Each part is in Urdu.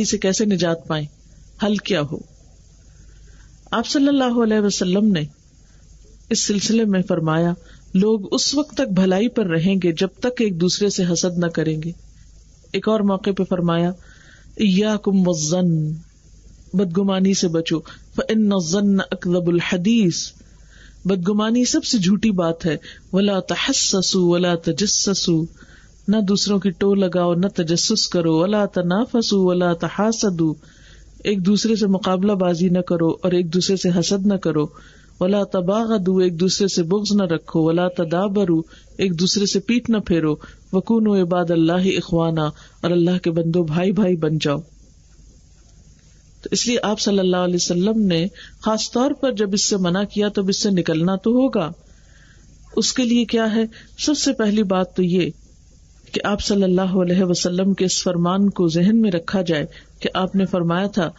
سے کیسے نجات پائیں، حل کیا ہو. آپ صلی اللہ علیہ وسلم نے اس سلسلے میں فرمایا لوگ اس وقت تک بھلائی پر رہیں گے جب تک ایک دوسرے سے حسد نہ کریں گے. ایک اور موقع پہ فرمایا ایاکم والظن، بدگمانی سے بچو، فإن الظن اکذب الحدیث، بدگمانی سب سے جھوٹی بات ہے. ولا تحسسوا ولا تجسسوا، نہ دوسروں کی ٹو لگاؤ نہ تجسس کرو. ولا تنافسوا ولا تحاسدوا، ایک دوسرے سے مقابلہ بازی نہ کرو اور ایک دوسرے سے حسد نہ کرو. ولا تباغضوا، ایک دوسرے سے بغض نہ رکھو. ولا تدابروا، ایک دوسرے سے پیٹ نہ پھیرو. وکونوا عباد اللہ اخوانا، اور اللہ کے بندو بھائی بھائی بن جاؤ. تو اس لیے آپ صلی اللہ علیہ وسلم نے خاص طور پر جب اس سے منع کیا تو اس سے نکلنا تو ہوگا. اس کے لیے کیا ہے؟ سب سے پہلی بات تو یہ کہ آپ صلی اللہ علیہ وسلم کے اس فرمان کو ذہن میں رکھا جائے کہ آپ نے فرمایا تھا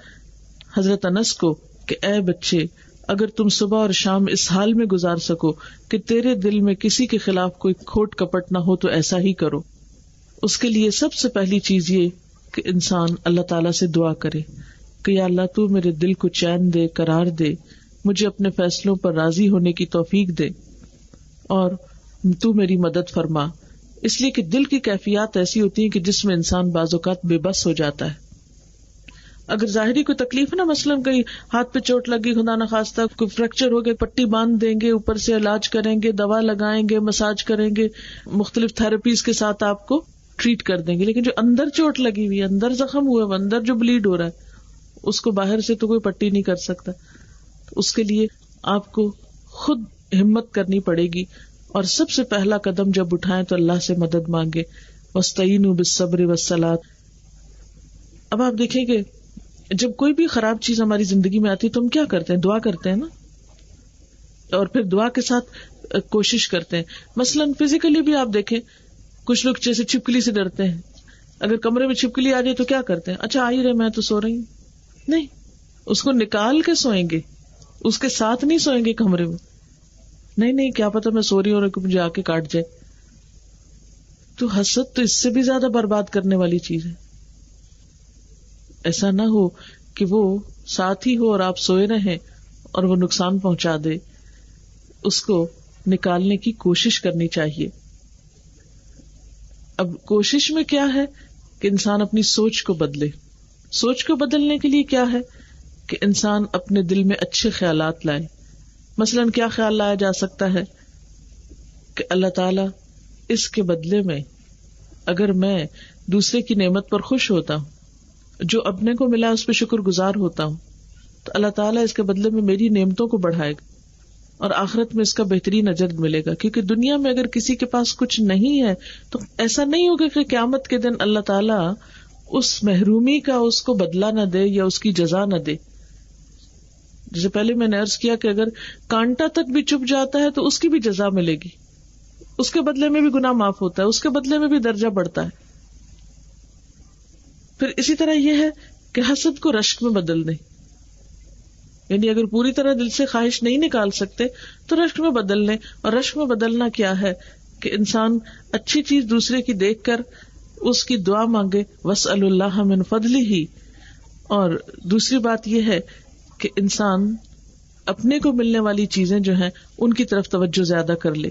حضرت انس کو کہ اے بچے، اگر تم صبح اور شام اس حال میں گزار سکو کہ تیرے دل میں کسی کے خلاف کوئی کھوٹ کپٹ نہ ہو تو ایسا ہی کرو. اس کے لیے سب سے پہلی چیز یہ کہ انسان اللہ تعالیٰ سے دعا کرے کہ یا اللہ تو میرے دل کو چین دے، قرار دے، مجھے اپنے فیصلوں پر راضی ہونے کی توفیق دے اور تو میری مدد فرما. اس لیے کہ دل کی کیفیات ایسی ہوتی ہیں کہ جس میں انسان بعض اوقات بے بس ہو جاتا ہے. اگر ظاہری کوئی تکلیف ہے نا، مثلاً کہیں ہاتھ پہ چوٹ لگی، خدا نہ خواستہ کوئی فریکچر ہو گیا، پٹی باندھ دیں گے، اوپر سے علاج کریں گے، دوا لگائیں گے، مساج کریں گے، مختلف تھراپیز کے ساتھ آپ کو ٹریٹ کر دیں گے. لیکن جو اندر چوٹ لگی ہوئی ہے، اندر زخم ہوا ہے، اندر جو بلیڈ ہو رہا ہے، اس کو باہر سے تو کوئی پٹی نہیں کر سکتا. اس کے لیے آپ کو خود ہمت کرنی پڑے گی اور سب سے پہلا قدم جب اٹھائیں تو اللہ سے مدد مانگے. وَاسْتَعِینُوا بِالصَّبْرِ وَالصَّلَاةِ. اب آپ دیکھیں کہ جب کوئی بھی خراب چیز ہماری زندگی میں آتی ہے تو ہم کیا کرتے ہیں؟ دعا کرتے ہیں نا، اور پھر دعا کے ساتھ کوشش کرتے ہیں. مثلاً فزیکلی بھی آپ دیکھیں، کچھ لوگ جیسے چھپکلی سے ڈرتے ہیں. اگر کمرے میں چھپکلی آ جائے تو کیا کرتے ہیں؟ اچھا آ ہی رہے، میں تو سو رہی ہوں. نہیں، اس کو نکال کے سوئیں گے، اس کے ساتھ نہیں سوئیں گے کمرے میں. نہیں کیا پتا میں سو رہی ہوں اور مجھے آ کے کاٹ جائے. تو حسد تو اس سے بھی زیادہ برباد کرنے والی چیز ہے. ایسا نہ ہو کہ وہ ساتھ ہی ہو اور آپ سوئے رہیں اور وہ نقصان پہنچا دے. اس کو نکالنے کی کوشش کرنی چاہیے. اب کوشش میں کیا ہے کہ انسان اپنی سوچ کو بدلے. سوچ کو بدلنے کے لیے کیا ہے کہ انسان اپنے دل میں اچھے خیالات لائے. مثلاً کیا خیال لایا جا سکتا ہے کہ اللہ تعالی اس کے بدلے میں اگر میں دوسرے کی نعمت پر خوش ہوتا ہوں، جو اپنے کو ملا اس پہ شکر گزار ہوتا ہوں، تو اللہ تعالیٰ اس کے بدلے میں میری نعمتوں کو بڑھائے گا اور آخرت میں اس کا بہترین اجر ملے گا. کیونکہ دنیا میں اگر کسی کے پاس کچھ نہیں ہے تو ایسا نہیں ہوگا کہ قیامت کے دن اللہ تعالیٰ اس محرومی کا اس کو بدلہ نہ دے یا اس کی جزا نہ دے. جیسے پہلے میں نے عرض کیا کہ اگر کانٹا تک بھی چپ جاتا ہے تو اس کی بھی جزا ملے گی، اس کے بدلے میں بھی گناہ معاف ہوتا ہے، اس کے بدلے میں بھی درجہ بڑھتا ہے. پھر اسی طرح یہ ہے کہ حسد کو رشک میں بدل دیں. یعنی اگر پوری طرح دل سے خواہش نہیں نکال سکتے تو رشک میں بدل لیں. اور رشک میں بدلنا کیا ہے کہ انسان اچھی چیز دوسرے کی دیکھ کر اس کی دعا مانگے، وَاسْأَلُوا اللَّهَ مِن فَضْلِهِ. اور دوسری بات یہ ہے کہ انسان اپنے کو ملنے والی چیزیں جو ہیں ان کی طرف توجہ زیادہ کر لے.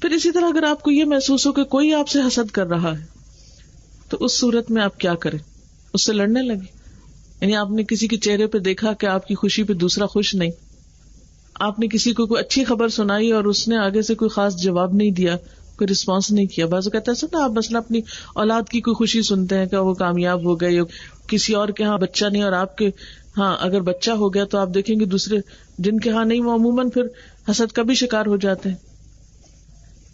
پھر اسی طرح اگر آپ کو یہ محسوس ہو کہ کوئی آپ سے حسد کر رہا ہے تو اس صورت میں آپ کیا کریں؟ اس سے لڑنے لگے. یعنی آپ نے کسی کے چہرے پہ دیکھا کہ آپ کی خوشی پہ دوسرا خوش نہیں، آپ نے کسی کو کوئی اچھی خبر سنائی اور اس نے آگے سے کوئی خاص جواب نہیں دیا، کوئی رسپانس نہیں کیا. بعض کہتا ہے نا، آپ مثلا اپنی اولاد کی کوئی خوشی سنتے ہیں کہ وہ کامیاب ہو گئے، کسی اور کے ہاں بچہ نہیں اور آپ کے ہاں اگر بچہ ہو گیا تو آپ دیکھیں گے دوسرے جن کے ہاں نہیں وہ عموماً پھر حسد کا بھی شکار ہو جاتے ہیں.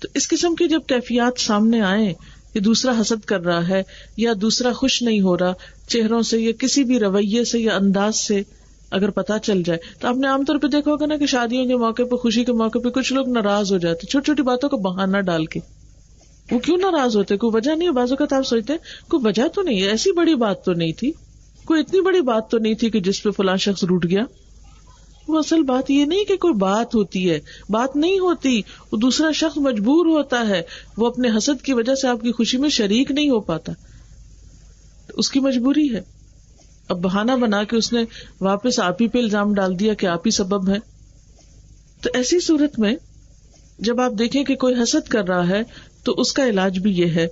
تو اس قسم کی جب کیفیات سامنے آئیں کہ دوسرا حسد کر رہا ہے یا دوسرا خوش نہیں ہو رہا چہروں سے یا کسی بھی رویے سے یا انداز سے اگر پتا چل جائے، تو آپ نے عام طور پہ دیکھا ہوگا نا کہ شادیوں کے موقع پہ، خوشی کے موقع پہ کچھ لوگ ناراض ہو جاتے چھوٹی چھوٹی باتوں کا بہانہ ڈال کے. وہ کیوں ناراض ہوتے؟ کوئی وجہ نہیں ہے. بعض اوقات آپ سوچتے ہیں کوئی وجہ تو نہیں ہے، ایسی بڑی بات تو نہیں تھی، کوئی اتنی بڑی بات تو نہیں تھی کہ جس پہ فلاں شخص روٹ گیا. وہ اصل بات یہ نہیں کہ کوئی بات ہوتی ہے، بات نہیں ہوتی. وہ دوسرا شخص مجبور ہوتا ہے، وہ اپنے حسد کی وجہ سے آپ کی خوشی میں شریک نہیں ہو پاتا. اس کی مجبوری ہے. اب بہانہ بنا کے اس نے واپس آپ ہی پہ الزام ڈال دیا کہ آپ ہی سبب ہے. تو ایسی صورت میں جب آپ دیکھیں کہ کوئی حسد کر رہا ہے تو اس کا علاج بھی یہ ہے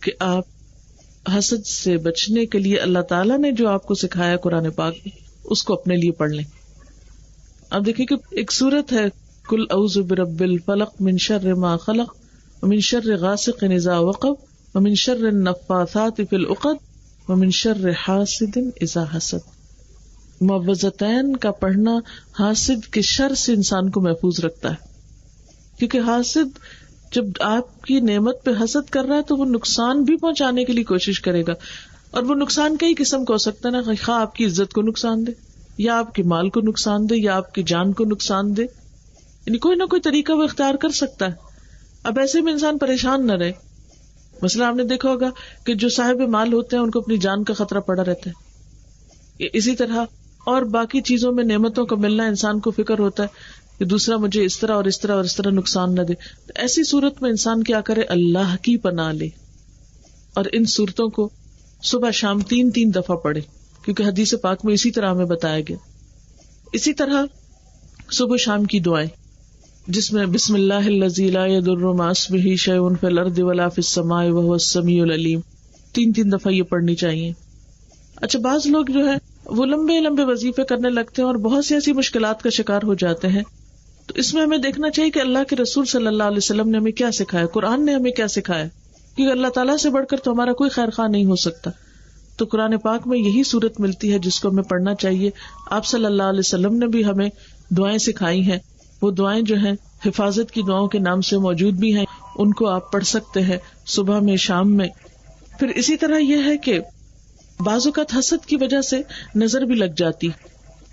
کہ آپ حسد سے بچنے کے لیے اللہ تعالیٰ نے جو آپ کو سکھایا قرآن پاک میں اس کو اپنے لیے پڑھ لیں. اب دیکھیں کہ ایک صورت ہے قل اعوذ برب الفلق من شر ما خلق ومن شر غاسق اذا وقب ومن شر النفاثات فی العقد ومن شر حاسد اذا حسد. معوذتین کا پڑھنا حاسد کے شر سے انسان کو محفوظ رکھتا ہے، کیونکہ حاسد جب آپ کی نعمت پہ حسد کر رہا ہے تو وہ نقصان بھی پہنچانے کے لیے کوشش کرے گا، اور وہ نقصان کئی قسم کا ہو سکتا ہے نا، خواہ آپ کی عزت کو نقصان دے یا آپ کے مال کو نقصان دے یا آپ کی جان کو نقصان دے، یعنی کوئی نہ کوئی طریقہ وہ اختیار کر سکتا ہے. اب ایسے میں انسان پریشان نہ رہے. مثلا آپ نے دیکھا ہوگا کہ جو صاحب مال ہوتے ہیں ان کو اپنی جان کا خطرہ پڑا رہتا ہے. اسی طرح اور باقی چیزوں میں نعمتوں کا ملنا انسان کو فکر ہوتا ہے کہ دوسرا مجھے اس طرح اور اس طرح اور اس طرح نقصان نہ دے. تو ایسی صورت میں انسان کیا کرے؟ اللہ کی پناہ لے، اور ان صورتوں کو صبح شام 3 دفعہ پڑھے، کیونکہ حدیث پاک میں اسی طرح ہمیں بتایا گیا. اسی طرح صبح شام کی دعائیں جس میں بسم اللہ الذی لا یضر مع اسمہ شیء فی الارض ولا فی السماء وهو السمیع العلیم 3 دفعہ یہ پڑھنی چاہیے. اچھا، بعض لوگ جو ہے وہ لمبے لمبے وظیفے کرنے لگتے ہیں اور بہت سی ایسی مشکلات کا شکار ہو جاتے ہیں. تو اس میں ہمیں دیکھنا چاہیے کہ اللہ کے رسول صلی اللہ علیہ وسلم نے ہمیں کیا سکھایا، قرآن نے ہمیں کیا سکھایا، کیونکہ اللہ تعالیٰ سے بڑھ کر تو ہمارا کوئی خیر خواہ نہیں ہو سکتا. تو قرآن پاک میں یہی صورت ملتی ہے جس کو ہمیں پڑھنا چاہیے. آپ صلی اللہ علیہ وسلم نے بھی ہمیں دعائیں سکھائی ہیں. وہ دعائیں جو ہیں حفاظت کی دعاؤں کے نام سے موجود بھی ہیں، ان کو آپ پڑھ سکتے ہیں صبح میں شام میں. پھر اسی طرح یہ ہے کہ بعض اوقات حسد کی وجہ سے نظر بھی لگ جاتی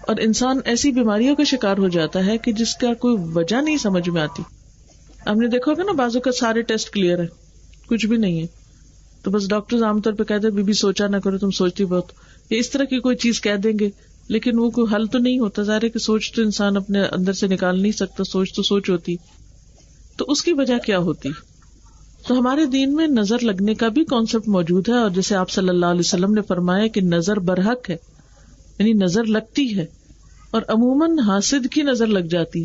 اور انسان ایسی بیماریوں کا شکار ہو جاتا ہے کہ جس کا کوئی وجہ نہیں سمجھ میں آتی. آپ نے دیکھا ہوگا نا، بعض اوقات سارے ٹیسٹ کلیئر ہے، کچھ بھی نہیں ہے، تو بس ڈاکٹر عام طور پہ کہتے ہیں بی سوچا نہ کرو، تم سوچتی بہت، یہ اس طرح کی کوئی چیز کہہ دیں گے، لیکن وہ کوئی حل تو نہیں ہوتا. ظاہر ہے کہ سوچ تو انسان اپنے اندر سے نکال نہیں سکتا، سوچ تو سوچ ہوتی. تو اس کی وجہ کیا ہوتی؟ تو ہمارے دین میں نظر لگنے کا بھی کانسیپٹ موجود ہے، اور جیسے آپ صلی اللہ علیہ وسلم نے فرمایا کہ نظر برحق ہے، یعنی نظر لگتی ہے. اور عموماً حاسد کی نظر لگ جاتی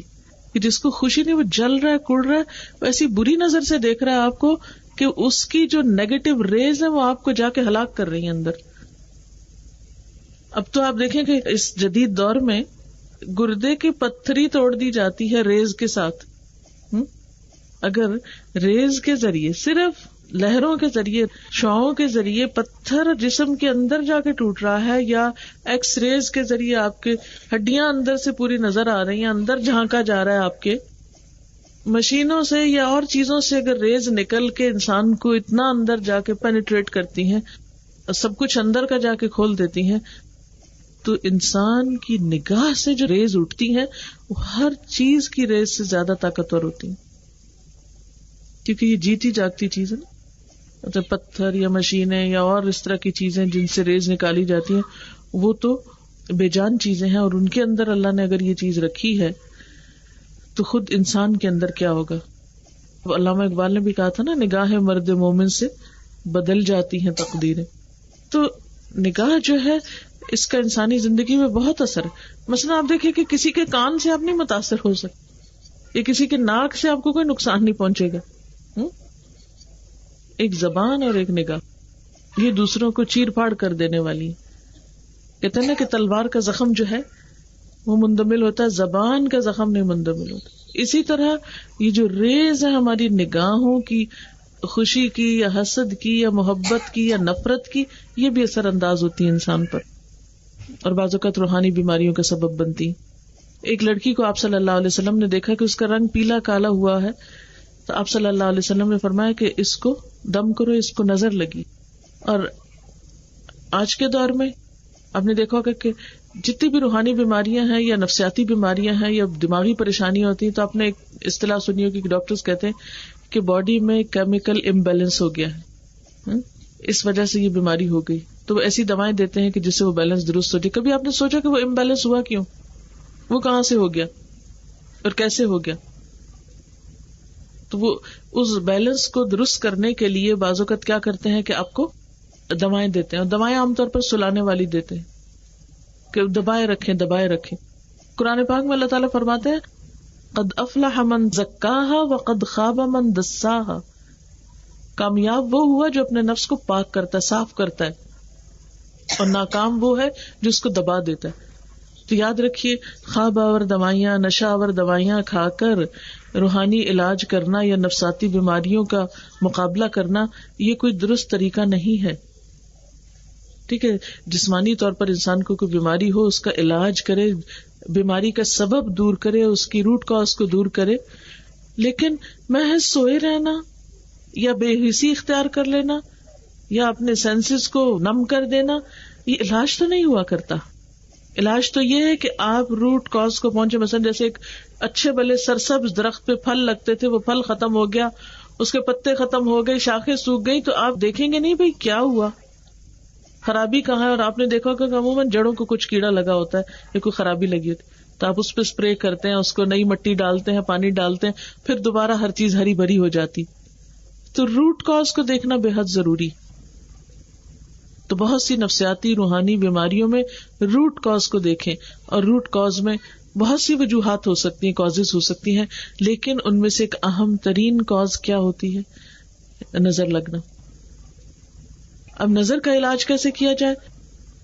کہ جس کو خوشی نہیں، وہ جل رہا ہے، کڑ رہا ہے، وہ ایسی بری نظر سے دیکھ رہا ہے آپ کو کہ اس کی جو نیگیٹو ریز ہیں وہ آپ کو جا کے ہلاک کر رہی ہیں اندر. اب تو آپ دیکھیں کہ اس جدید دور میں گردے کی پتھری توڑ دی جاتی ہے ریز کے ساتھ. اگر ریز کے ذریعے، صرف لہروں کے ذریعے، شعاعوں کے ذریعے پتھر جسم کے اندر جا کے ٹوٹ رہا ہے، یا ایکس ریز کے ذریعے آپ کے ہڈیاں اندر سے پوری نظر آ رہی ہیں، اندر جھانکا جا رہا ہے آپ کے، مشینوں سے یا اور چیزوں سے اگر ریز نکل کے انسان کو اتنا اندر جا کے پینیٹریٹ کرتی ہیں، سب کچھ اندر کا جا کے کھول دیتی ہیں، تو انسان کی نگاہ سے جو ریز اٹھتی ہیں وہ ہر چیز کی ریز سے زیادہ طاقتور ہوتی ہیں، کیونکہ یہ جیتی جاگتی چیز ہے نا. مطلب پتھر یا مشینیں یا اور اس طرح کی چیزیں جن سے ریز نکالی جاتی ہیں وہ تو بے جان چیزیں ہیں، اور ان کے اندر اللہ نے اگر یہ چیز رکھی ہے تو خود انسان کے اندر کیا ہوگا. علامہ اقبال نے بھی کہا تھا نا، نگاہ مرد مومن سے بدل جاتی ہیں تقدیریں. تو نگاہ جو ہے اس کا انسانی زندگی میں بہت اثر ہے. مثلا آپ دیکھیں کہ کسی کے کان سے آپ نہیں متاثر ہو سکتے، یا کسی کے ناک سے آپ کو کوئی نقصان نہیں پہنچے گا. ایک زبان اور ایک نگاہ یہ دوسروں کو چیر پھاڑ کر دینے والی. کہتے ہیں نا کہ تلوار کا زخم جو ہے وہ مندمل ہوتا ہے، زبان کا زخم نہیں مندمل ہوتا. اسی طرح یہ جو ریز ہے ہماری نگاہوں کی، خوشی کی یا حسد کی یا محبت کی یا نفرت کی، یہ بھی اثر انداز ہوتی ہے انسان پر، اور بعض اوقات روحانی بیماریوں کا سبب بنتی. ایک لڑکی کو آپ صلی اللہ علیہ وسلم نے دیکھا کہ اس کا رنگ پیلا کالا ہوا ہے، تو آپ صلی اللہ علیہ وسلم نے فرمایا کہ اس کو دم کرو، اس کو نظر لگی. اور آج کے دور میں آپ نے دیکھا ہوگا کہ جتنی بھی روحانی بیماریاں ہیں یا نفسیاتی بیماریاں ہیں یا دماغی پریشانیاں ہوتی ہیں، تو آپ نے ایک اصطلاح سنی ہوگی کہ ڈاکٹرز کہتے ہیں کہ باڈی میں کیمیکل امبیلنس ہو گیا ہے، اس وجہ سے یہ بیماری ہو گئی. تو وہ ایسی دوائیں دیتے ہیں کہ جس سے وہ بیلنس درست ہو جائے. کبھی آپ نے سوچا کہ وہ امبیلنس ہوا کیوں، وہ کہاں سے ہو گیا اور کیسے ہو گیا؟ تو وہ اس بیلنس کو درست کرنے کے لیے بعض اوقات کیا کرتے ہیں کہ آپ کو دوائیں دیتے ہیں، اور دوائیں عام طور پر سلانے والی دیتے ہیں کہ دبائے رکھیں. قرآن پاک میں اللہ تعالیٰ فرماتے ہیں قد افلح من زکاہا وقد خاب من دساہا. کامیاب وہ ہوا جو اپنے نفس کو پاک کرتا ہے، صاف کرتا ہے، اور ناکام وہ ہے جو اس کو دبا دیتا ہے. تو یاد رکھیے، خواب آور دوائیاں، نشہ آور دوائیاں کھا کر روحانی علاج کرنا یا نفساتی بیماریوں کا مقابلہ کرنا یہ کوئی درست طریقہ نہیں ہے. ٹھیک ہے، جسمانی طور پر انسان کو کوئی بیماری ہو اس کا علاج کرے، بیماری کا سبب دور کرے، اس کی روٹ کاز کو دور کرے، لیکن محض سوئے رہنا یا بے حسی اختیار کر لینا یا اپنے سینسز کو نم کر دینا یہ علاج تو نہیں ہوا کرتا. علاج تو یہ ہے کہ آپ روٹ کاز کو پہنچے. مثلا جیسے ایک اچھے بلے سرسبز درخت پہ پھل لگتے تھے، وہ پھل ختم ہو گیا، اس کے پتے ختم ہو گئے، شاخیں سوکھ گئی، تو آپ دیکھیں گے نہیں بھائی کیا ہوا، خرابی کہاں ہے. اور آپ نے دیکھا کہ عموماً جڑوں کو کچھ کیڑا لگا ہوتا ہے یا کوئی خرابی لگی ہوتی ہے تو آپ اس پہ اسپرے کرتے ہیں، اس کو نئی مٹی ڈالتے ہیں، پانی ڈالتے ہیں، پھر دوبارہ ہر چیز ہری بھری ہو جاتی. تو روٹ کاز کو دیکھنا بے حد ضروری. تو بہت سی نفسیاتی روحانی بیماریوں میں روٹ کاز کو دیکھیں، اور روٹ کاز میں بہت سی وجوہات ہو سکتی ہیں، کازز ہو سکتی ہیں، لیکن ان میں سے ایک اہم ترین کاز کیا ہوتی ہے؟ نظر لگنا. اب نظر کا علاج کیسے کیا جائے؟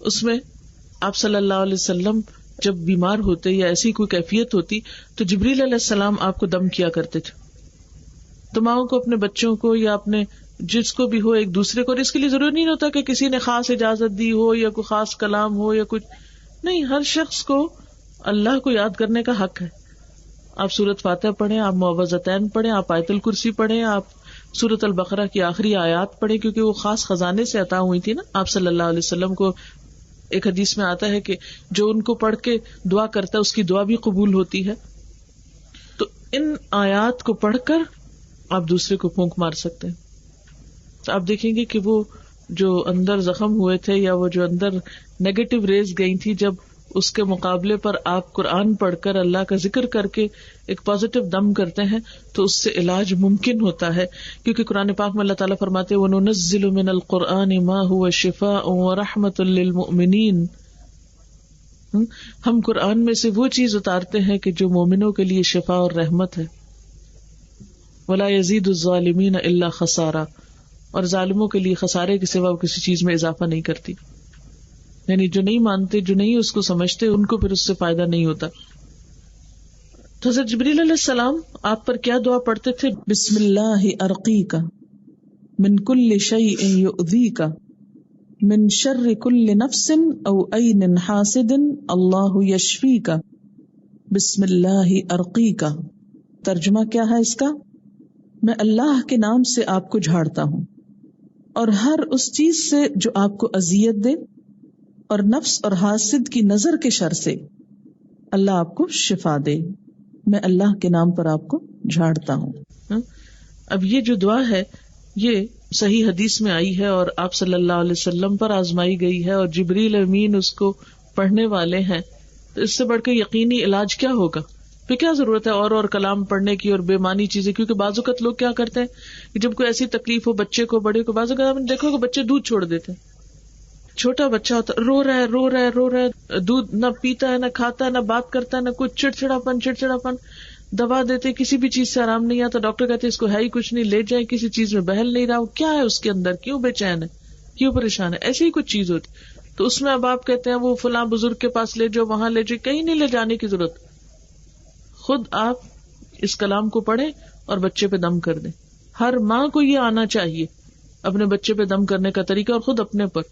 اس میں آپ صلی اللہ علیہ وسلم جب بیمار ہوتے یا ایسی کوئی کیفیت ہوتی تو جبریل علیہ السلام آپ کو دم کیا کرتے تھے. تو ماؤں کو اپنے بچوں کو یا اپنے جس کو بھی ہو ایک دوسرے کو، اور اس کے لیے ضروری نہیں ہوتا کہ کسی نے خاص اجازت دی ہو یا کوئی خاص کلام ہو یا کچھ نہیں، ہر شخص کو اللہ کو یاد کرنے کا حق ہے. آپ سورۃ فاتحہ پڑھیں، آپ معوذتین پڑھیں، آپ آیت الکرسی پڑھیں، آپ سورۃ البقرہ کی آخری آیات پڑھیں، کیونکہ وہ خاص خزانے سے عطا ہوئی تھی نا آپ صلی اللہ علیہ وسلم کو. ایک حدیث میں آتا ہے کہ جو ان کو پڑھ کے دعا کرتا ہے اس کی دعا بھی قبول ہوتی ہے. تو ان آیات کو پڑھ کر آپ دوسرے کو پھونک مار سکتے ہیں. تو آپ دیکھیں گے کہ وہ جو اندر زخم ہوئے تھے یا وہ جو اندر نیگیٹو ریز گئی تھی، جب اس کے مقابلے پر آپ قرآن پڑھ کر اللہ کا ذکر کر کے ایک پازیٹو دم کرتے ہیں تو اس سے علاج ممکن ہوتا ہے. کیونکہ قرآن پاک میں اللہ تعالیٰ فرماتے ہیں وَنُنَزِّلُ مِنَ الْقُرْآنِ مَا هُوَ شِفَاءٌ وَرَحْمَةٌ لِّلْمُؤْمِنِينَ. ہم قرآن میں سے وہ چیز اتارتے ہیں کہ جو مومنوں کے لیے شفا اور رحمت ہے. وَلَا يَزِيدُ الظَّالِمِينَ إِلَّا خَسَارًا، اور ظالموں کے لیے خسارے کے سوا کسی چیز میں اضافہ نہیں کرتی. یعنی جو نہیں مانتے، جو نہیں اس کو سمجھتے، ان کو پھر اس سے فائدہ نہیں ہوتا. تو حضرت جبریل علیہ السلام آپ پر کیا دعا پڑھتے تھے؟ بسم اللہ ارقیک من کل شیء یؤذیک من شر کل نفس او عین حاسد اللہ یشفیک. بسم اللہ ارقیک، ترجمہ کیا ہے اس کا؟ میں اللہ کے نام سے آپ کو جھاڑتا ہوں، اور ہر اس چیز سے جو آپ کو اذیت دے، اور نفس اور حاسد کی نظر کے شر سے اللہ آپ کو شفا دے. میں اللہ کے نام پر آپ کو جھاڑتا ہوں. اب یہ جو دعا ہے یہ صحیح حدیث میں آئی ہے اور آپ صلی اللہ علیہ وسلم پر آزمائی گئی ہے، اور جبریل امین اس کو پڑھنے والے ہیں. تو اس سے بڑھ کے یقینی علاج کیا ہوگا؟ پھر کیا ضرورت ہے اور کلام پڑھنے کی اور بے معنی چیزیں؟ کیونکہ بعض اوقات لوگ کیا کرتے ہیں کہ جب کوئی ایسی تکلیف ہو بچے کو، بڑے کو، بعض اوقات آپ دیکھو کہ بچے دودھ چھوڑ دیتے ہیں. چھوٹا بچہ ہوتا رو رہا ہے، دودھ نہ پیتا ہے، نہ کھاتا ہے، نہ بات کرتا ہے، نہ کچھ، چڑچڑاپن. دوا دیتے کسی بھی چیز سے آرام نہیں آتا، ڈاکٹر کہتے اس کو ہے ہی کچھ نہیں، لے جائیں، کسی چیز میں بہل نہیں رہا. کیا ہے اس کے اندر؟ کیوں بے چین ہے، کیوں پریشان ہے؟ ایسی ہی کچھ چیز ہوتی. تو اس میں اب آپ کہتے ہیں وہ فلاں بزرگ کے پاس لے جاؤ، وہاں لے جاؤ. کہیں نہیں لے جانے کی ضرورت. خود آپ اس کلام کو پڑھیں اور بچے پہ دم کر دیں. ہر ماں کو یہ آنا چاہیے اپنے بچے پہ دم کرنے کا طریقہ، اور خود اپنے پر.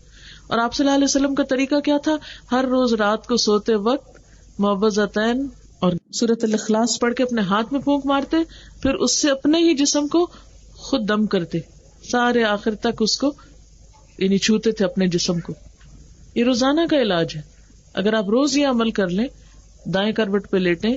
اور آپ صلی اللہ علیہ وسلم کا طریقہ کیا تھا؟ ہر روز رات کو سوتے وقت معوذتین اور سورۃ الاخلاص پڑھ کے اپنے ہاتھ میں پھونک مارتے، پھر اس سے اپنے ہی جسم کو خود دم کرتے، سارے آخر تک اس کو یعنی چھوتے تھے اپنے جسم کو. یہ روزانہ کا علاج ہے. اگر آپ روز یہ عمل کر لیں، دائیں کروٹ پہ لیٹیں،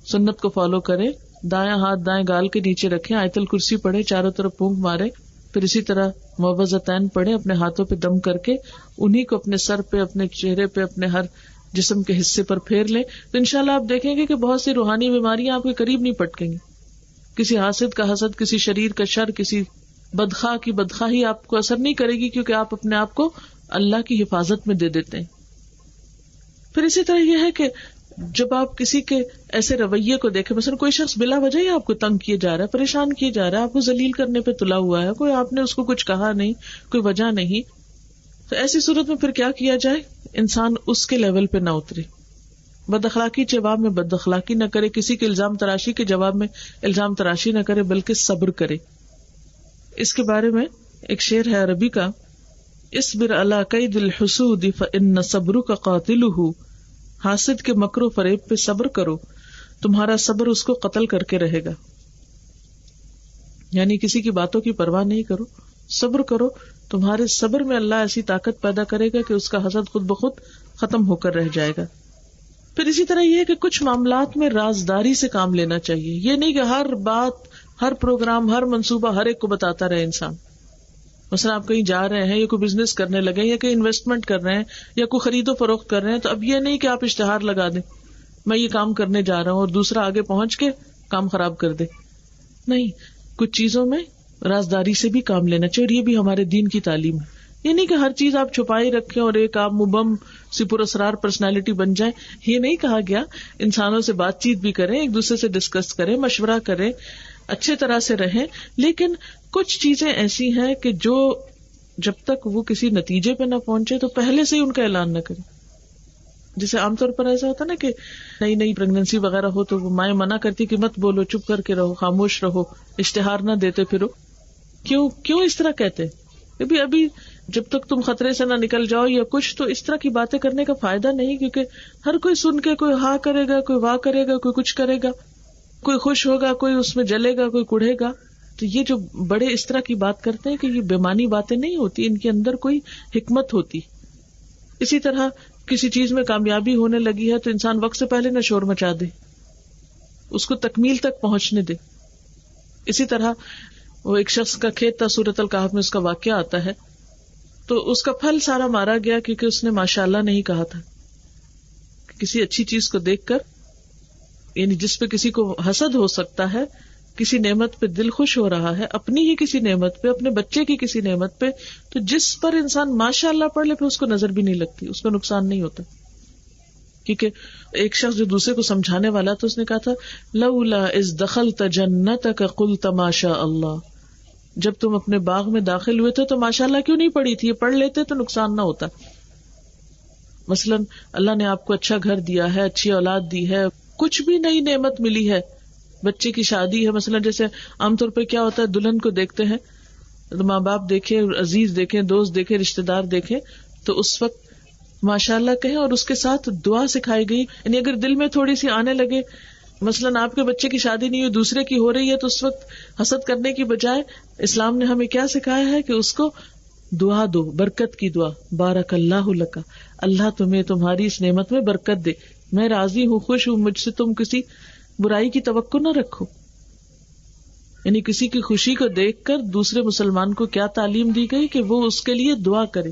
سنت کو فالو کریں، دائیں ہاتھ دائیں گال کے نیچے رکھیں، آیت الکرسی پڑھیں، چاروں طرف پھونک مارے، پھر اسی طرح معوذتین پڑھیں، اپنے ہاتھوں پہ دم کر کے انہی کو اپنے سر پہ، اپنے چہرے پہ، اپنے ہر جسم کے حصے پر پھیر لیں، تو انشاءاللہ آپ دیکھیں گے کہ بہت سی روحانی بیماریاں آپ کے قریب نہیں پٹکیں گی. کسی حاسد کا حسد، کسی شریر کا شر، کسی بدخواہ کی بدخواہی آپ کو اثر نہیں کرے گی، کیونکہ آپ اپنے آپ کو اللہ کی حفاظت میں دے دیتے ہیں. پھر اسی طرح یہ ہے کہ جب آپ کسی کے ایسے رویے کو دیکھیں، مثلا کوئی شخص بلا وجہ ہی آپ کو تنگ کیے جا رہا ہے، پریشان کیے جا رہا ہے، آپ کو ذلیل کرنے پہ تلا ہوا ہے، کوئی آپ نے اس کو کچھ کہا نہیں، کوئی وجہ نہیں، تو ایسی صورت میں پھر کیا کیا جائے؟ انسان اس کے لیول پہ نہ اترے، بد اخلاقی کے جواب میں بد اخلاقی نہ کرے، کسی کے الزام تراشی کے جواب میں الزام تراشی نہ کرے، بلکہ صبر کرے. اس کے بارے میں ایک شعر ہے عربی کا، اصبر علی کید الحسود فان صبرک قاتلہ، حاسد کے مکر و فریب پہ صبر کرو، تمہارا صبر اس کو قتل کر کے رہے گا. یعنی کسی کی باتوں کی پرواہ نہیں کرو، صبر کرو، تمہارے صبر میں اللہ ایسی طاقت پیدا کرے گا کہ اس کا حسد خود بخود ختم ہو کر رہ جائے گا. پھر اسی طرح یہ ہے کہ کچھ معاملات میں رازداری سے کام لینا چاہیے. یہ نہیں کہ ہر بات، ہر پروگرام، ہر منصوبہ ہر ایک کو بتاتا رہے انسان. مثلا آپ کہیں جا رہے ہیں یا کوئی بزنس کرنے لگے یا کہیں انویسٹمنٹ کر رہے ہیں یا کوئی خرید و فروخت کر رہے ہیں، تو اب یہ نہیں کہ آپ اشتہار لگا دیں میں یہ کام کرنے جا رہا ہوں اور دوسرا آگے پہنچ کے کام خراب کر دے. نہیں، کچھ چیزوں میں رازداری سے بھی کام لینا چاہیے، اور یہ بھی ہمارے دین کی تعلیم ہے. یہ نہیں کہ ہر چیز آپ چھپائی رکھیں اور ایک آپ مبم سی پراسرار پرسنالٹی بن جائیں. یہ نہیں کہا گیا. انسانوں سے بات چیت بھی کریں، ایک دوسرے سے ڈسکس کریں، مشورہ کریں، اچھے طرح سے رہیں. لیکن کچھ چیزیں ایسی ہیں کہ جو جب تک وہ کسی نتیجے پہ نہ پہنچے تو پہلے سے ہی ان کا اعلان نہ کریں. جیسے عام طور پر ایسا ہوتا نا کہ نئی پریگننسی وغیرہ ہو تو وہ مائیں منع کرتی کہ مت بولو، چپ کر کے رہو، خاموش رہو، اشتہار نہ دیتے پھرو. کیوں اس طرح کہتے؟ ابھی جب تک تم خطرے سے نہ نکل جاؤ یا کچھ، تو اس طرح کی باتیں کرنے کا فائدہ نہیں، کیونکہ ہر کوئی سن کے کوئی ہاں کرے گا، کوئی واہ کرے گا، کوئی کچھ کرے گا، کوئی خوش ہوگا، کوئی اس میں جلے گا، کوئی کڑھے گا. تو یہ جو بڑے اس طرح کی بات کرتے ہیں کہ یہ بےمانی باتیں نہیں ہوتی، ان کے اندر کوئی حکمت ہوتی. اسی طرح کسی چیز میں کامیابی ہونے لگی ہے تو انسان وقت سے پہلے نہ شور مچا دے، اس کو تکمیل تک پہنچنے دے. اسی طرح وہ ایک شخص کا کھیت تھا، سورۃ الکہف میں اس کا واقعہ آتا ہے، تو اس کا پھل سارا مارا گیا کیونکہ اس نے ماشاءاللہ نہیں کہا تھا. کسی اچھی چیز کو دیکھ کر، یعنی جس پہ کسی کو حسد ہو سکتا ہے، کسی نعمت پہ دل خوش ہو رہا ہے، اپنی ہی کسی نعمت پہ، اپنے بچے کی کسی نعمت پہ، تو جس پر انسان ماشاءاللہ پڑھ لے پھر اس کو نظر بھی نہیں لگتی، اس کو نقصان نہیں ہوتا. کیونکہ ایک شخص جو دوسرے کو سمجھانے والا تھا، اس نے کہا تھا لولا اذ دخلت جنتک قلت ما شاء اللہ، جب تم اپنے باغ میں داخل ہوئے تھے تو ماشاءاللہ کیوں نہیں پڑھی تھی؟ یہ پڑھ لیتے تو نقصان نہ ہوتا. مثلاً اللہ نے آپ کو اچھا گھر دیا ہے، اچھی اولاد دی ہے، کچھ بھی نئی نعمت ملی ہے، بچے کی شادی ہے. مثلاً جیسے عام طور پہ کیا ہوتا ہے، دلہن کو دیکھتے ہیں، ماں باپ دیکھیں، عزیز دیکھیں، دوست دیکھیں، رشتے دار دیکھیں، تو اس وقت ماشاءاللہ کہیں اور اس کے ساتھ دعا سکھائی گئی. یعنی اگر دل میں تھوڑی سی آنے لگے، مثلاً آپ کے بچے کی شادی نہیں ہوئی، دوسرے کی ہو رہی ہے، تو اس وقت حسد کرنے کی بجائے اسلام نے ہمیں کیا سکھایا ہے کہ اس کو دعا دو، برکت کی دعا. بارک اللہ لک، اللہ تمہیں تمہاری اس نعمت میں برکت دے، میں راضی ہوں، خوش ہوں، مجھ سے تم کسی برائی کی توقع نہ رکھو. یعنی کسی کی خوشی کو دیکھ کر دوسرے مسلمان کو کیا تعلیم دی گئی کہ وہ اس کے لیے دعا کرے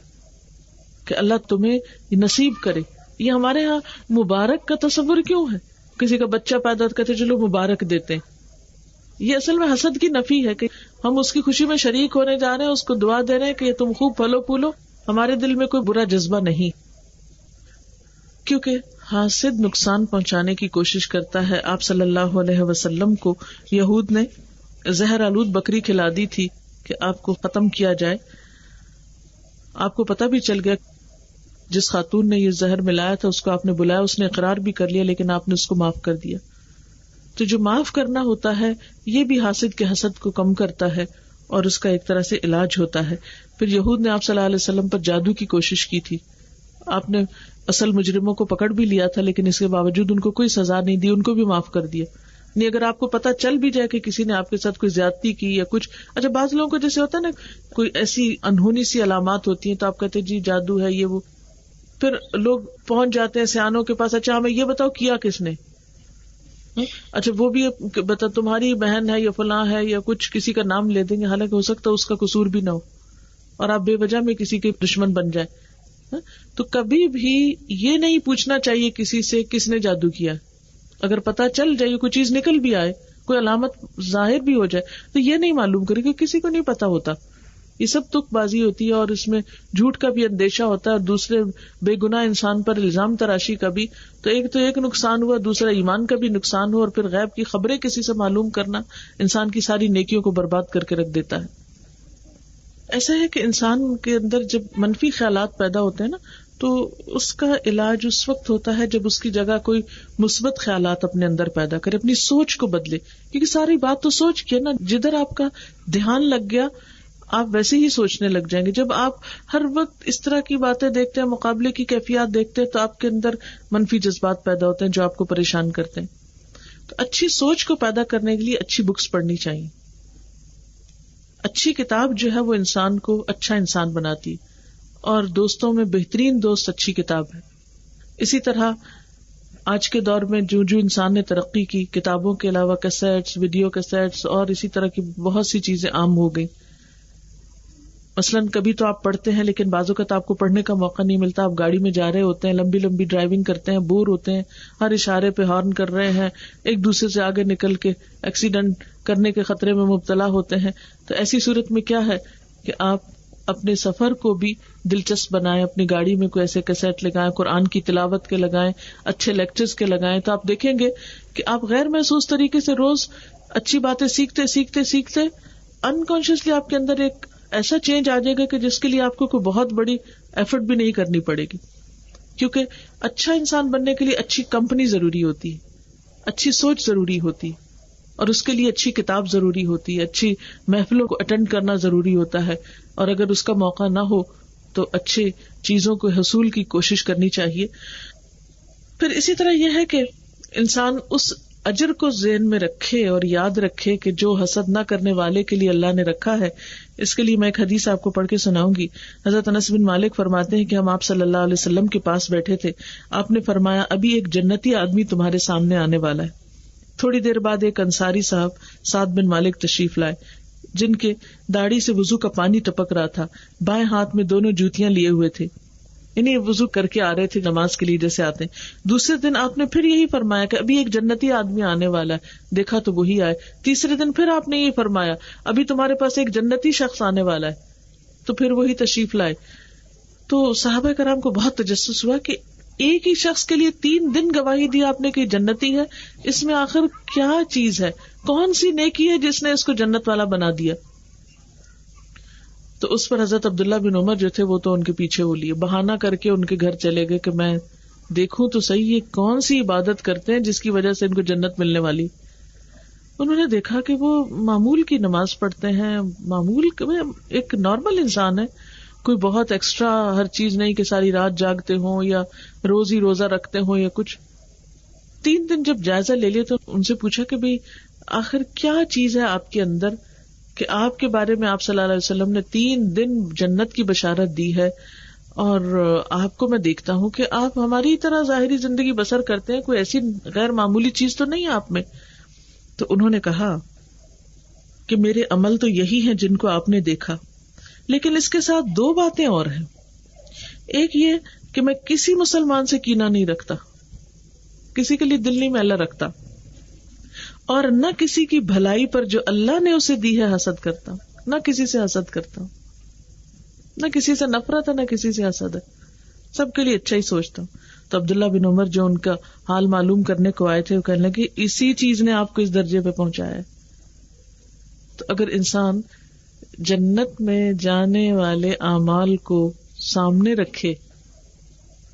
کہ اللہ تمہیں نصیب کرے. یہ ہمارے ہاں مبارک کا تصور کیوں ہے؟ کسی کا بچہ پیدا کرتے چلو مبارک دیتے ہیں. یہ اصل میں حسد کی نفی ہے کہ ہم اس کی خوشی میں شریک ہونے جا رہے ہیں، اس کو دعا دے رہے ہیں کہ تم خوب پھلو پھولو. ہمارے دل میں کوئی برا جذبہ نہیں، کیونکہ حاسد نقصان پہنچانے کی کوشش کرتا ہے. آپ صلی اللہ علیہ وسلم کو یہود نے زہر آلود بکری کھلا دی تھی کہ آپ کو ختم کیا جائے. آپ کو پتہ بھی چل گیا، جس خاتون نے یہ زہر ملایا تھا اس کو آپ نے بلایا، اس نے اقرار بھی کر لیا، لیکن آپ نے اس کو معاف کر دیا. تو جو معاف کرنا ہوتا ہے یہ بھی حاسد کے حسد کو کم کرتا ہے اور اس کا ایک طرح سے علاج ہوتا ہے. پھر یہود نے آپ صلی اللہ علیہ وسلم پر جادو کی کوشش کی تھی. آپ نے اصل مجرموں کو پکڑ بھی لیا تھا، لیکن اس کے باوجود ان کو کوئی سزا نہیں دی، ان کو بھی معاف کر دیا. نہیں، اگر آپ کو پتہ چل بھی جائے کہ کسی نے آپ کے ساتھ کوئی زیادتی کی یا کچھ، اچھا بعض لوگوں کو جیسے ہوتا ہے نا کوئی ایسی انہونی سی علامات ہوتی ہیں تو آپ کہتے ہیں جی جادو ہے یہ وہ، پھر لوگ پہنچ جاتے ہیں سیانوں کے پاس، اچھا ہمیں یہ بتاؤ کیا کس نے، اچھا وہ بھی بتا تمہاری بہن ہے یا فلاں ہے یا کچھ، کسی کا نام لے دیں گے، حالانکہ ہو سکتا ہے اس کا قصور بھی نہ ہو اور آپ بے وجہ میں کسی کے دشمن بن جائیں. تو کبھی بھی یہ نہیں پوچھنا چاہیے کسی سے کس نے جادو کیا. اگر پتا چل جائے کوئی چیز نکل بھی آئے کوئی علامت ظاہر بھی ہو جائے تو یہ نہیں معلوم کرے، کیونکہ کسی کو نہیں پتا ہوتا. یہ سب تک بازی ہوتی ہے، اور اس میں جھوٹ کا بھی اندیشہ ہوتا ہے، اور دوسرے بے گناہ انسان پر الزام تراشی کا بھی. تو ایک نقصان ہوا، دوسرا ایمان کا بھی نقصان ہوا، اور پھر غیب کی خبریں کسی سے معلوم کرنا انسان کی ساری نیکیوں کو برباد کر کے رکھ دیتا ہے. ایسا ہے کہ انسان کے اندر جب منفی خیالات پیدا ہوتے ہیں نا، تو اس کا علاج اس وقت ہوتا ہے جب اس کی جگہ کوئی مثبت خیالات اپنے اندر پیدا کرے، اپنی سوچ کو بدلے. کیونکہ ساری بات تو سوچ کی ہے نا، جدھر آپ کا دھیان لگ گیا آپ ویسے ہی سوچنے لگ جائیں گے. جب آپ ہر وقت اس طرح کی باتیں دیکھتے ہیں، مقابلے کی کیفیات دیکھتے ہیں، تو آپ کے اندر منفی جذبات پیدا ہوتے ہیں جو آپ کو پریشان کرتے ہیں. تو اچھی سوچ کو پیدا کرنے کے لیے اچھی بکس پڑھنی چاہیے. اچھی کتاب جو ہے وہ انسان کو اچھا انسان بناتی ہے، اور دوستوں میں بہترین دوست اچھی کتاب ہے. اسی طرح آج کے دور میں جو انسان نے ترقی کی، کتابوں کے علاوہ کیسٹس، ویڈیو کیسٹس اور اسی طرح کی بہت سی چیزیں عام ہو گئی. مثلاً کبھی تو آپ پڑھتے ہیں لیکن بعض اوقات آپ کو پڑھنے کا موقع نہیں ملتا. آپ گاڑی میں جا رہے ہوتے ہیں، لمبی لمبی ڈرائیونگ کرتے ہیں، بور ہوتے ہیں، ہر اشارے پہ ہارن کر رہے ہیں، ایک دوسرے سے آگے نکل کے ایکسیڈنٹ کرنے کے خطرے میں مبتلا ہوتے ہیں. تو ایسی صورت میں کیا ہے کہ آپ اپنے سفر کو بھی دلچسپ بنائیں، اپنی گاڑی میں کوئی ایسے کیسٹ لگائیں، قرآن کی تلاوت کے لگائیں، اچھے لیکچرز کے لگائیں. تو آپ دیکھیں گے کہ آپ غیر محسوس طریقے سے روز اچھی باتیں سیکھتے سیکھتے سیکھتے انکانشیسلی آپ کے اندر ایک ایسا چینج آ جائے گا کہ جس کے لیے آپ کو کوئی بہت بڑی ایفرٹ بھی نہیں کرنی پڑے گی. کیونکہ اچھا انسان بننے کے لیے اچھی کمپنی ضروری ہوتی ہے، اچھی سوچ ضروری ہوتی ہے، اور اس کے لیے اچھی کتاب ضروری ہوتی ہے، اچھی محفلوں کو اٹینڈ کرنا ضروری ہوتا ہے. اور اگر اس کا موقع نہ ہو تو اچھے چیزوں کو حصول کی کوشش کرنی چاہیے. پھر اسی طرح یہ ہے کہ انسان اس اجر کو ذہن میں رکھے اور یاد رکھے کہ جو حسد نہ کرنے والے کے لیے اللہ نے رکھا ہے. اس کے لیے میں ایک حدیث آپ کو پڑھ کے سناؤں گی. حضرت انس بن مالک فرماتے ہیں کہ ہم آپ صلی اللہ علیہ وسلم کے پاس بیٹھے تھے. آپ نے فرمایا ابھی ایک جنتی آدمی تمہارے سامنے آنے والا ہے. تھوڑی دیر بعد ایک انصاری صاحب سعد بن مالک تشریف لائے، جن کے داڑھی سے وضو کا پانی ٹپک رہا تھا. بائیں ہاتھ میں دونوں جوتیاں لیے ہوئے تھے، انہیں وضو کر کے آ رہے تھے نماز کے لیے جیسے آتے ہیں. دوسرے دن آپ نے پھر یہی فرمایا کہ ابھی ایک جنتی آدمی آنے والا ہے، دیکھا تو وہی آئے. تیسرے دن پھر آپ نے یہی فرمایا ابھی تمہارے پاس ایک جنتی شخص آنے والا ہے، تو پھر وہی تشریف لائے. تو صحابہ کرام کو بہت تجسس ہوا کہ ایک ہی شخص کے لیے 3 دن گواہی دی آپ نے کہ جنتی ہے. اس میں آخر کیا چیز ہے، کون سی نیکی ہے جس نے اس کو جنت والا بنا دیا؟ تو اس پر حضرت عبداللہ بن عمر جو تھے وہ تو ان کے پیچھے ہو لیے، بہانہ کر کے ان کے گھر چلے گئے کہ میں دیکھوں تو صحیح یہ کون سی عبادت کرتے ہیں جس کی وجہ سے ان کو جنت ملنے والی. انہوں نے دیکھا کہ وہ معمول کی نماز پڑھتے ہیں، معمول ایک نارمل انسان ہے، کوئی بہت ایکسٹرا ہر چیز نہیں کہ ساری رات جاگتے ہوں یا روز ہی روزہ رکھتے ہوں یا کچھ. 3 دن جب جائزہ لے لیا تو ان سے پوچھا کہ بھئی آخر کیا چیز ہے آپ کے اندر کہ آپ کے بارے میں آپ صلی اللہ علیہ وسلم نے 3 دن جنت کی بشارت دی ہے، اور آپ کو میں دیکھتا ہوں کہ آپ ہماری طرح ظاہری زندگی بسر کرتے ہیں، کوئی ایسی غیر معمولی چیز تو نہیں آپ میں. تو انہوں نے کہا کہ میرے عمل تو یہی ہیں جن کو آپ نے دیکھا، لیکن اس کے ساتھ 2 باتیں اور ہیں. ایک یہ کہ میں کسی مسلمان سے کینہ نہیں رکھتا، کسی کے لیے دل نہیں میلا رکھتا، اور نہ کسی کی بھلائی پر جو اللہ نے اسے دی ہے حسد کرتا ہوں، نہ کسی سے حسد کرتا ہوں، نہ کسی سے نفرت ہے نہ کسی سے حسد ہے، سب کے لیے اچھا ہی سوچتا ہوں. تو عبداللہ بن عمر جو ان کا حال معلوم کرنے کو آئے تھے وہ کہنے لگے اسی چیز نے آپ کو اس درجے پہ پہنچایا ہے. تو اگر انسان جنت میں جانے والے اعمال کو سامنے رکھے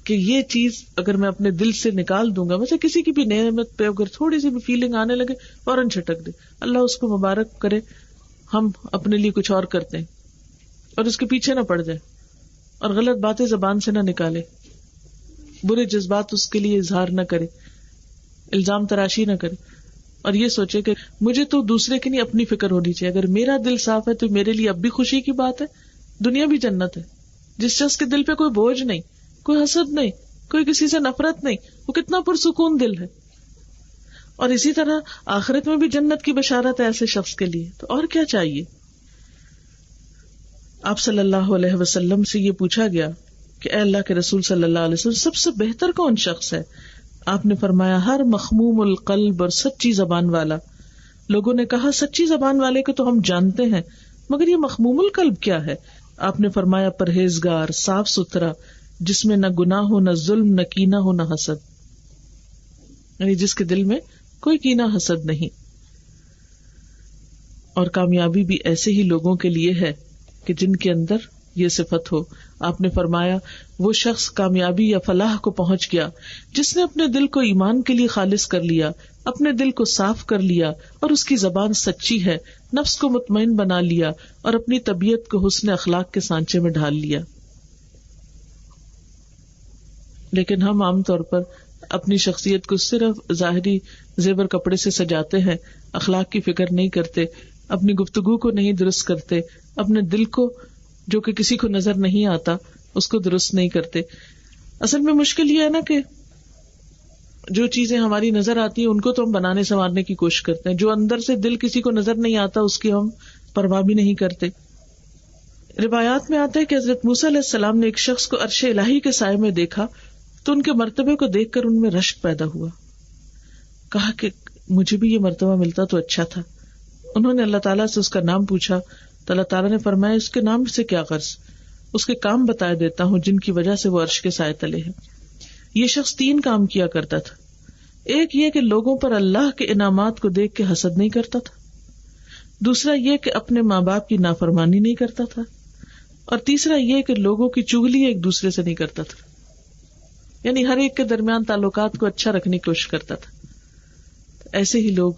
کہ یہ چیز اگر میں اپنے دل سے نکال دوں گا، ویسے کسی کی بھی نعمت پہ اگر تھوڑی سی بھی فیلنگ آنے لگے فوراً چھٹک دے، اللہ اس کو مبارک کرے. ہم اپنے لیے کچھ اور کرتے ہیں اور اس کے پیچھے نہ پڑ جائے اور غلط باتیں زبان سے نہ نکالے، برے جذبات اس کے لیے اظہار نہ کرے، الزام تراشی نہ کرے، اور یہ سوچے کہ مجھے تو دوسرے کی نہیں اپنی فکر ہونی چاہیے. اگر میرا دل صاف ہے تو میرے لیے اب بھی خوشی کی بات ہے، دنیا بھی جنت ہے. جس شخص کے دل پہ کوئی بوجھ نہیں، کوئی حسد نہیں، کوئی کسی سے نفرت نہیں، وہ کتنا پرسکون دل ہے. اور اسی طرح آخرت میں بھی جنت کی بشارت ہے ایسے شخص کے لیے. تو اور کیا چاہیے؟ آپ صلی اللہ علیہ وسلم سے یہ پوچھا گیا کہ اے اللہ کے رسول صلی اللہ علیہ وسلم سب سے بہتر کون شخص ہے؟ آپ نے فرمایا ہر مخموم القلب اور سچی زبان والا، لوگوں نے کہا سچی زبان والے کو تو ہم جانتے ہیں، مگر یہ مخموم القلب کیا ہے؟ آپ نے فرمایا پرہیزگار، صاف ستھرا، جس میں نہ گناہ ہو، نہ ظلم، نہ کینہ ہو، نہ حسد، یعنی جس کے دل میں کوئی کینہ حسد نہیں۔ اور کامیابی بھی ایسے ہی لوگوں کے لیے ہے کہ جن کے اندر یہ صفت ہو۔ آپ نے فرمایا وہ شخص کامیابی یا فلاح کو پہنچ گیا جس نے اپنے دل کو ایمان کے لیے خالص کر لیا، اپنے دل کو صاف کر لیا اور اس کی زبان سچی ہے، نفس کو مطمئن بنا لیا اور اپنی طبیعت کو حسن اخلاق کے سانچے میں ڈھال لیا۔ لیکن ہم عام طور پر اپنی شخصیت کو صرف ظاہری زیور کپڑے سے سجاتے ہیں، اخلاق کی فکر نہیں کرتے، اپنی گفتگو کو نہیں درست کرتے، اپنے دل کو جو کہ کسی کو نظر نہیں آتا اس کو درست نہیں کرتے۔ اصل میں مشکل یہ ہے نا کہ جو چیزیں ہماری نظر آتی ہیں ان کو تو ہم بنانے سنوارنے کی کوشش کرتے ہیں، جو اندر سے دل کسی کو نظر نہیں آتا اس کی ہم پرواہ بھی نہیں کرتے۔ روایات میں آتا ہے کہ حضرت موسیٰ علیہ السلام نے ایک شخص کو عرش الہی کے سائے میں دیکھا تو ان کے مرتبے کو دیکھ کر ان میں رشک پیدا ہوا، کہا کہ مجھے بھی یہ مرتبہ ملتا تو اچھا تھا۔ انہوں نے اللہ تعالیٰ سے اس کا نام پوچھا تو اللہ تعالیٰ نے فرمایا اس کے نام سے کیا غرض، اس کے کام بتائے دیتا ہوں جن کی وجہ سے وہ عرش کے سائے تلے ہے۔ یہ شخص 3 کام کیا کرتا تھا، ایک یہ کہ لوگوں پر اللہ کے انعامات کو دیکھ کے حسد نہیں کرتا تھا، دوسرا یہ کہ اپنے ماں باپ کی نافرمانی نہیں کرتا تھا، اور تیسرا یہ کہ لوگوں کی چغلی ایک دوسرے سے نہیں کرتا تھا، یعنی ہر ایک کے درمیان تعلقات کو اچھا رکھنے کی کوشش کرتا تھا۔ ایسے ہی لوگ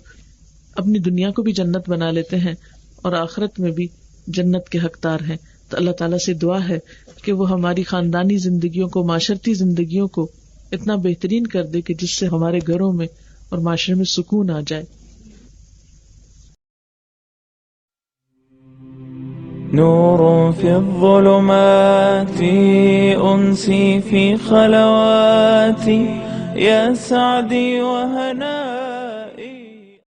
اپنی دنیا کو بھی جنت بنا لیتے ہیں اور آخرت میں بھی جنت کے حقدار ہیں۔ تو اللہ تعالیٰ سے دعا ہے کہ وہ ہماری خاندانی زندگیوں کو، معاشرتی زندگیوں کو اتنا بہترین کر دے کہ جس سے ہمارے گھروں میں اور معاشرے میں سکون آ جائے۔ نور في الظلمات أنسي في خلواتي يا سعدي وهنائي